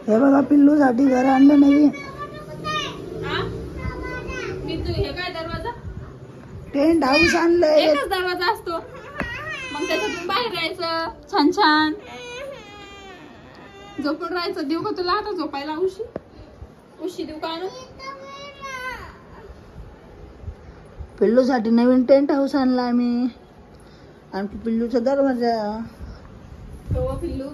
हे बघा पिल्लूसाठी घर आणलं नवीन. हे काय दरवाजा? टेंट हाऊस आणलंय. एकच दरवाजा असतो, मग त्याच्यातून बाहेर यायचं. छान छान झोपून राहायचं. देऊ का तुला आता झोपायला उशी? उशी देऊ का आणू? पिल्लूसाठी नवीन टेंट हाऊस आणला आम्ही. आणखी पिल्लूचा दरवाजा. हो पिल्लू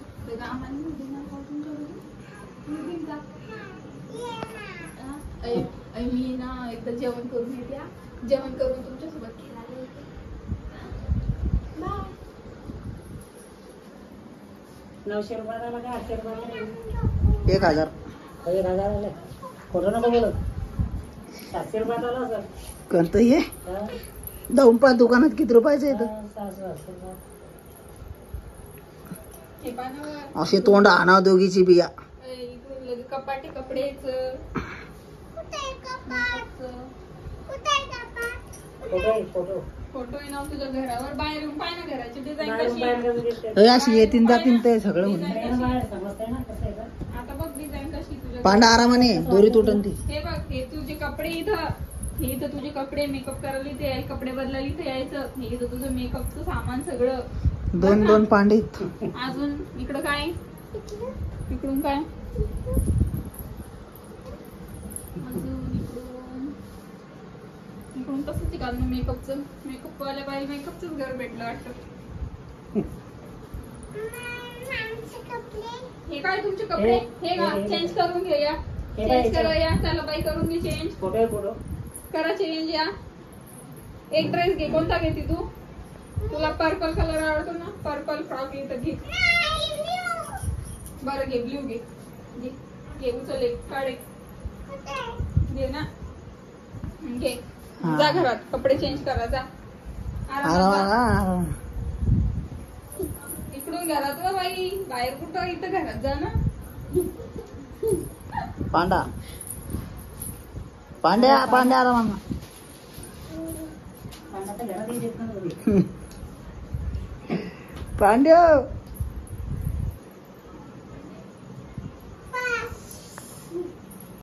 मी ना एकदा जेवण करून येते. जेवण करून तुमच्यासोबत खेळायला येते. 900 रुपयाला का 800 रुपयाला? 1000. 1000 आले. खोटं नको बोलू. 700 रुपयात आला सर. करतो ये. दौंपा दुकानात किती रुपयाचं येतं? असे तोंड आणा दोघीची बिया. कपाटे कपडेच फोटो आहे ना तुझ्या घरावर. बाहेर पाय ना घराची डिझाईन कशी. अशी येतीन जातीन ते सगळं होईल. आता बघ डिझाईन कशी तुझ्या. पांडा आरामाने दोरी तुटन ती. हे बघ हे तुझे कपडे इथं. हे इथं तुझे कपडे मेकअप करायला इथे यायचं. कपडे बदलायला इथे यायचं. हे इथं तुझं मेकअपचं सामान सगळं. 2 पांडे. अजून इकडं काय? इकडून काय? अजून इकडून तसंच घाल मग मेकअपचं. मेकअप वाल्या बाई मेकअपचंच घर भेटलं वाटतं. हे काय तुमचे कपडे? हे का चेंज करून घे या. चेंज करा या. चला बाई करून घे चेंज. फोटो करा चेंज या. एक ड्रेस घे. कोणता घेते तू? तुला पर्पल कलर आवडतो ना? पर्पल फ्रॉक इथं घे. बरं घे ब्ल्यू घे. घे उचल एक काढ एक. घे ना. घे जा घरात. कपडे चेंज करा जा. इकडून घरात वा बाई. बाहेर कुठं? इथं घरात जा ना. पांडा पांड्या पांड्या आरामा. पांड्या